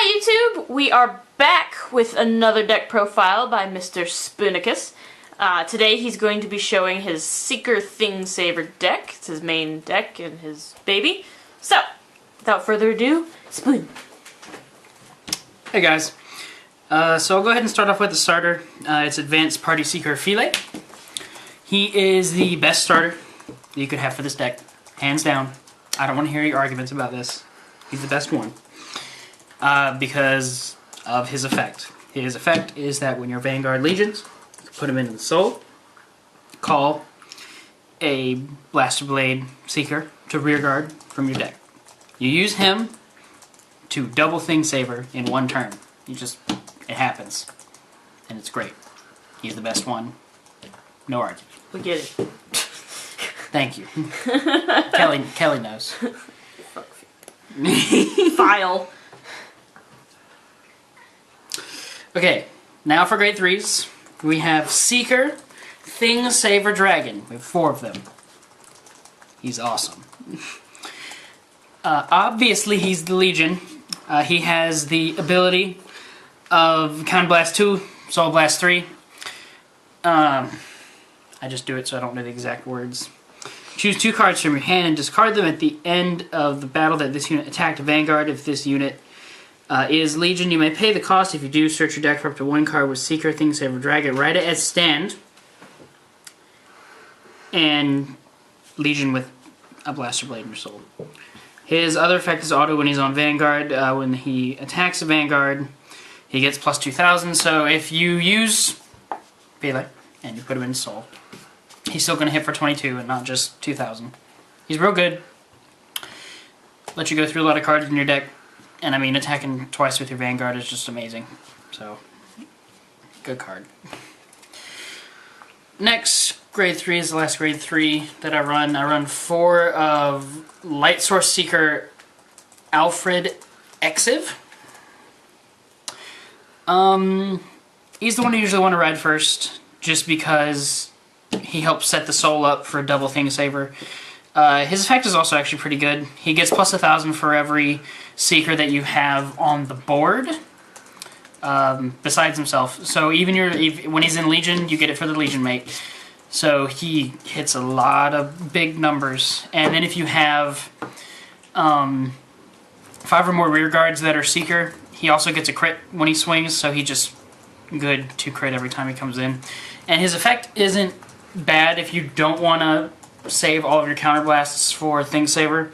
Hi YouTube! We are back with another deck profile by Mr. Spoonicus. Today he's going to be showing his Seeker Thing Saver deck. It's his main deck and his baby. So, without further ado, Spoon. Hey guys. So I'll go ahead and start off with the starter. It's Advanced Party Seeker Philae. He is the best starter that you could have for this deck. Hands down. I don't want to hear your arguments about this. He's the best one. Because of his effect. His effect is that when your Vanguard Legions, put them into the soul, call a Blaster Blade Seeker to rearguard from your deck. You use him to double Thing Saver in one turn. It happens. And it's great. He's the best one. No argument. We get it. Thank you. Kelley knows. File. Okay, now for grade 3s, we have Seeker, Thing Saver Dragon. We have 4 of them. He's awesome. Obviously, he's the Legion. He has the ability of Counterblast 2, Soul Blast 3. I just do it so I don't know the exact words. Choose 2 cards from your hand and discard them at the end of the battle that this unit attacked a Vanguard. If this unit is Legion, you may pay the cost. If you do, search your deck for up to 1 card with Seeker, Thing Saver, Dragon. Write it as stand. And Legion with a Blaster Blade in your soul. His other effect is auto when he's on Vanguard. When he attacks a Vanguard, he gets plus 2,000. So if you use Philae and you put him in soul, he's still going to hit for 22 and not just 2,000. He's real good. Let you go through a lot of cards in your deck. And I mean, attacking twice with your Vanguard is just amazing. So, good card. Next, grade 3 is the last grade 3 that I run. I run 4 of Light Source Seeker Alfred Exiv. He's the one I usually want to ride first, just because he helps set the soul up for a double Thing Saver. His effect is also actually pretty good. He gets plus 1,000 for every Seeker that you have on the board, besides himself. So even when he's in Legion, you get it for the Legion mate. So he hits a lot of big numbers. And then if you have 5 or more rear guards that are Seeker, he also gets a crit when he swings, so he just good to crit every time he comes in. And his effect isn't bad if you don't want to save all of your counterblasts for Thing Saver.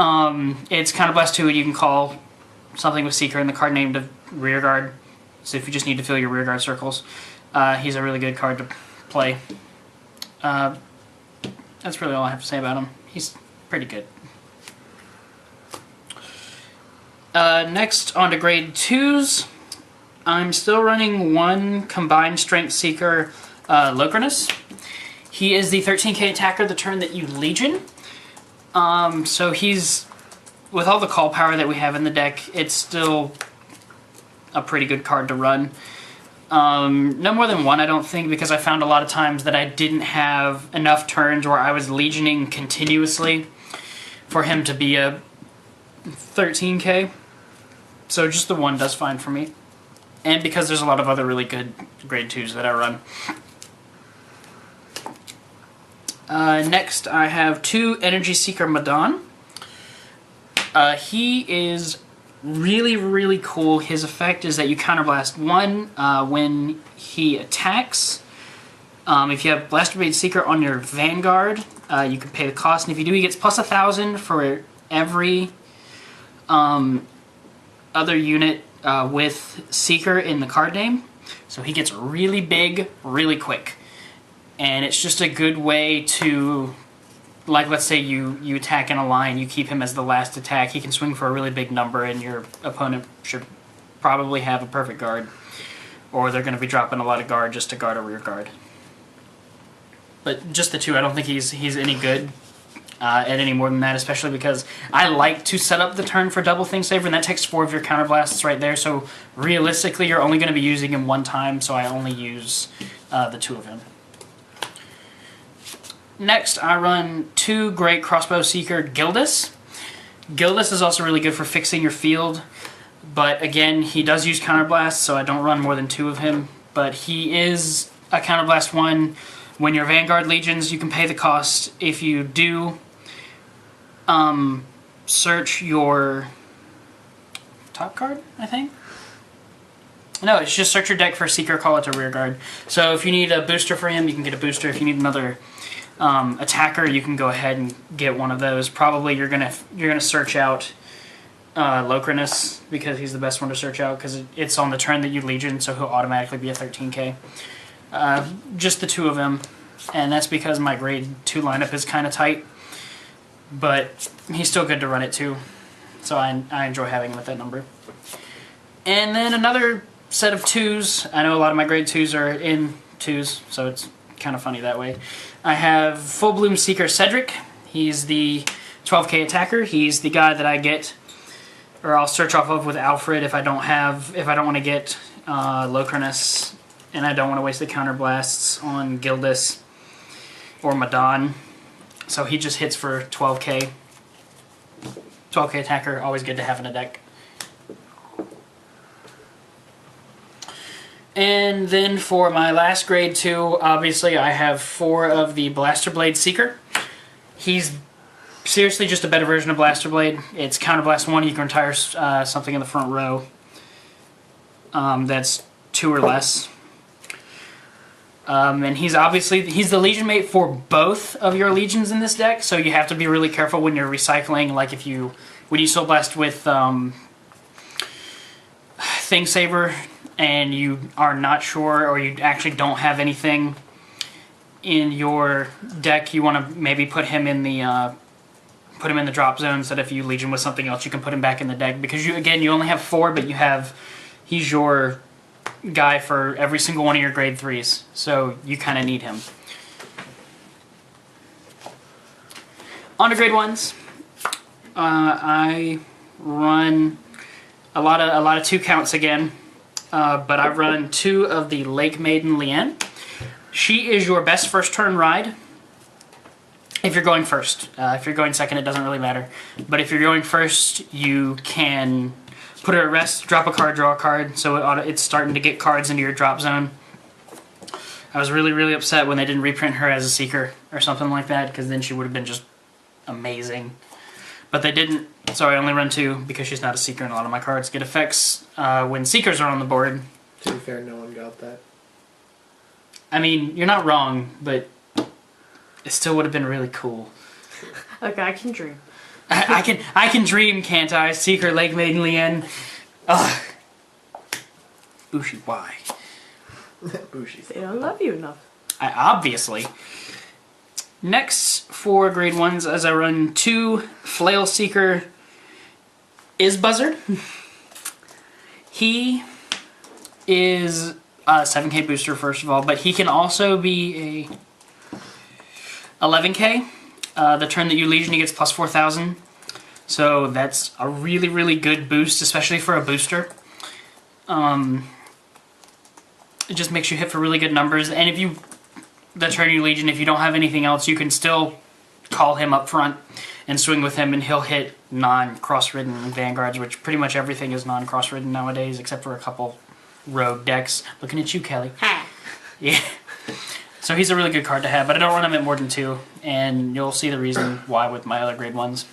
It's Counterblast 2, and you can call something with Seeker in the card named Rearguard. So if you just need to fill your Rearguard circles, he's a really good card to play. That's really all I have to say about him. He's pretty good. Next, on to grade 2s. I'm still running 1 Combined Strength Seeker Ernest. He is the 13k attacker the turn that you Legion. So he's, with all the call power that we have in the deck, it's still a pretty good card to run. No more than 1, I don't think, because I found a lot of times that I didn't have enough turns where I was Legioning continuously for him to be a 13k. So just the 1 does fine for me. And because there's a lot of other really good grade 2s that I run. Next, I have 2 Energy Seeker Madonn. He is really, really cool. His effect is that you counterblast 1 when he attacks. If you have Blaster Blade Seeker on your Vanguard, you can pay the cost. And if you do, he gets plus 1,000 for every other unit with Seeker in the card name. So he gets really big, really quick. And it's just a good way to, like, let's say you attack in a line, you keep him as the last attack, he can swing for a really big number, and your opponent should probably have a perfect guard. Or they're going to be dropping a lot of guard just to guard a rear guard. But just the 2, I don't think he's any good at any more than that, especially because I like to set up the turn for double Thing Saver, and that takes 4 of your counterblasts right there, so realistically you're only going to be using him 1 time, so I only use the 2 of him. Next, I run 2 Great Crossbow Seeker Gildas. Gildas is also really good for fixing your field. But again, he does use Counterblast, so I don't run more than 2 of him. But he is a Counterblast 1. When you're Vanguard Legions, you can pay the cost. If you do search your top card, I think? No, it's just search your deck for Seeker, call it to Rearguard. So if you need a booster for him, you can get a booster. If you need another attacker, you can go ahead and get one of those. Probably you're gonna search out Ernest, because he's the best one to search out, because it's on the turn that you Legion, so he'll automatically be a 13k. Just the 2 of them, and that's because my grade 2 lineup is kind of tight, but he's still good to run it too, so I enjoy having him at that number. And then another set of 2s. I know a lot of my grade 2s are in 2s, so it's kind of funny that way. I have Full Bloom Seeker Cedric. He's the 12k attacker. He's the guy that I get, or I'll search off of with Alfred if I don't want to get Ernest, and I don't want to waste the counterblasts on Gilda or Madonn. So he just hits for 12k. 12k attacker, always good to have in a deck. And then for my last grade 2, obviously I have 4 of the Blaster Blade Seeker. He's seriously just a better version of Blaster Blade. It's Counterblast 1, you can retire something in the front row that's 2 or less. And he's the Legion mate for both of your Legions in this deck, so you have to be really careful when you're recycling. Like when you Soul Blast with Savor, and you are not sure, or you actually don't have anything in your deck, you want to maybe put him in the drop zone, so that if you Legion with something else, you can put him back in the deck. Because you only have 4, but he's your guy for every single one of your grade 3s, so you kind of need him. On to grade 1s. I run a lot of 2 counts again. But I run 2 of the Lake Maiden Leanne. She is your best first turn ride if you're going first. If you're going second, it doesn't really matter. But if you're going first, you can put her at rest, drop a card, draw a card, so it's starting to get cards into your drop zone. I was really, really upset when they didn't reprint her as a Seeker or something like that, because then she would have been just amazing. But they didn't, so I only run 2 because she's not a Seeker, and a lot of my cards get effects when Seekers are on the board. To be fair, no one got that. I mean, you're not wrong, but it still would have been really cool. Okay, I can dream. I can dream, can't I? Seeker, Lake Maiden, Leanne. Ugh. Bushi, why? Bushi. They don't love you enough. Obviously. Next, for grade 1s, as I run 2 Flail Seeker, is Buzzard. He is a 7k booster, first of all, but he can also be a 11k. The turn that you Legion, he gets plus 4,000. So that's a really, really good boost, especially for a booster. It just makes you hit for really good numbers, and if you the turn you Legion, if you don't have anything else, you can still call him up front and swing with him, and he'll hit non-cross-ridden Vanguards, which pretty much everything is non-cross-ridden nowadays, except for a couple rogue decks. Looking at you, Kelley. Yeah. So he's a really good card to have, but I don't run him at more than 2, and you'll see the reason why with my other grade 1s.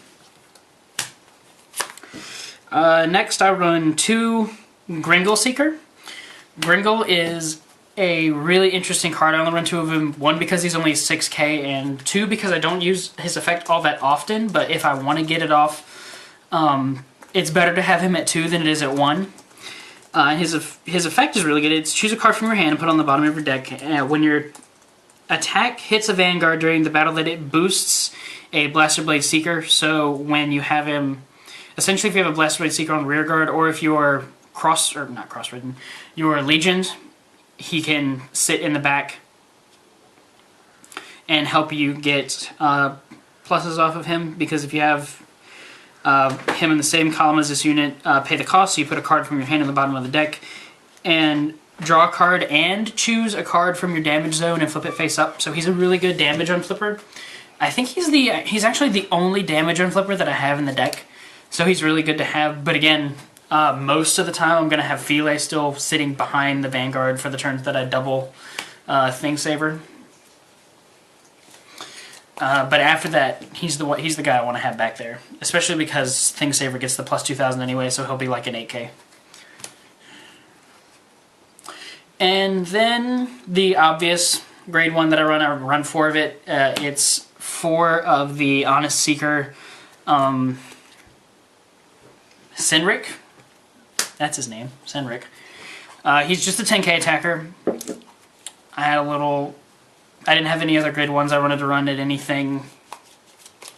Next, I run 2 Gringle Seeker. Gringle is a really interesting card. I only run 2 of him, 1 because he's only 6k, and 2 because I don't use his effect all that often, but if I want to get it off, it's better to have him at 2 than it is at 1. His effect is really good. It's choose a card from your hand and put it on the bottom of your deck. When your attack hits a Vanguard during the battle, that it boosts a Blaster Blade Seeker, so when you have him, essentially if you have a Blaster Blade Seeker on Rearguard, or if you're not cross-ridden, you're Legioned, he can sit in the back and help you get pluses off of him, because if you have him in the same column as this unit, pay the cost, so you put a card from your hand in the bottom of the deck, and draw a card and choose a card from your damage zone and flip it face up. So he's a really good damage on flipper. I think he's actually the only damage on flipper that I have in the deck, so he's really good to have. But again, Most of the time I'm going to have Philae still sitting behind the Vanguard for the turns that I double Thing Saver. But after that, he's the guy I want to have back there. Especially because Thing Saver gets the plus 2,000 anyway, so he'll be like an 8k. And then the obvious grade 1 that I run 4 of it. It's 4 of the Honest Seeker Cynric. That's his name, Cedric. He's just a 10k attacker. I didn't have any other grade 1s I wanted to run at anything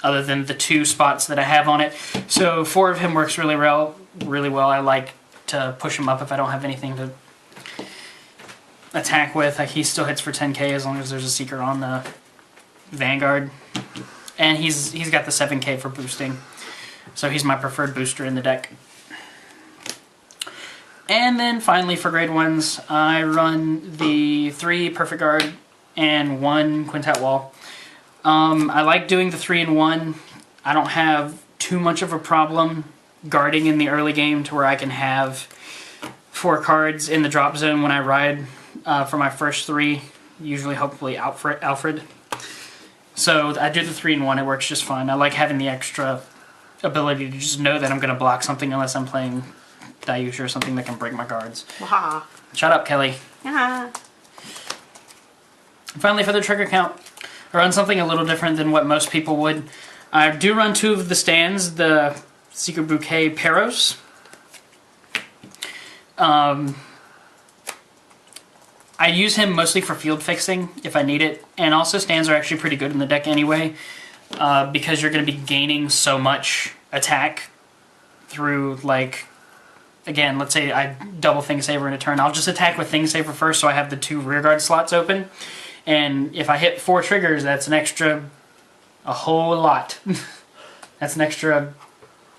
other than the 2 spots that I have on it. So 4 of him works really well. I like to push him up if I don't have anything to attack with. Like, he still hits for 10k as long as there's a Seeker on the Vanguard. And he's got the 7k for boosting. So he's my preferred booster in the deck. And then finally for grade 1s, I run the 3 Perfect Guard and 1 Quintet Wall. I like doing the 3 and 1. I don't have too much of a problem guarding in the early game to where I can have 4 cards in the drop zone when I ride for my first 3, usually hopefully Alfred. So I do the 3 and 1, it works just fine. I like having the extra ability to just know that I'm going to block something unless I'm playing Dayusha or something that can break my guards. Waha. Shut up, Kelley. Finally, for the trigger count, I run something a little different than what most people would. I do run 2 of the stands, the Secret Bouquet Peros. I use him mostly for field fixing if I need it, and also stands are actually pretty good in the deck anyway, because you're going to be gaining so much attack through, like, again, let's say I double Thing Saver in a turn. I'll just attack with Thing Saver first so I have the 2 rearguard slots open. And if I hit 4 triggers, that's an extra, a whole lot. That's an extra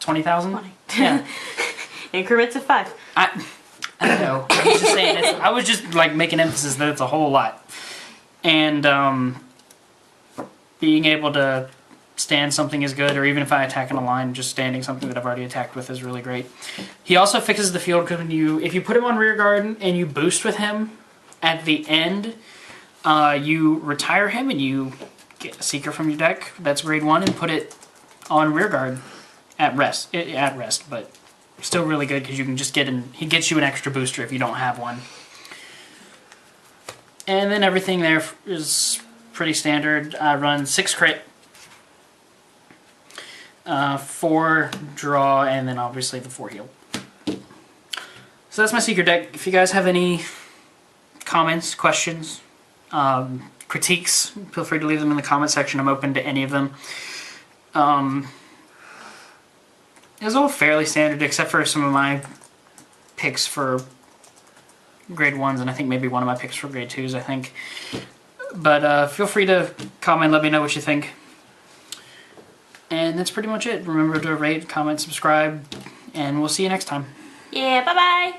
20,000? 20. Yeah. Increments of 5. I know. I was just saying, I was just like making emphasis that it's a whole lot. And being able to stand something is good, or even if I attack in a line, just standing something that I've already attacked with is really great. He also fixes the field because if you put him on rear guard and you boost with him at the end, you retire him and you get a Seeker from your deck that's grade 1 and put it on rear guard at rest. But still really good because you can just he gets you an extra booster if you don't have one. And then everything there is pretty standard. I run 6 crit, 4 draw, and then obviously the 4 heal. So that's my Seeker deck. If you guys have any comments, questions, critiques, feel free to leave them in the comment section. I'm open to any of them. It's all fairly standard except for some of my picks for grade 1s, and I think maybe one of my picks for grade 2s, I think. But feel free to comment, let me know what you think. And that's pretty much it. Remember to rate, comment, subscribe, and we'll see you next time. Yeah, bye-bye.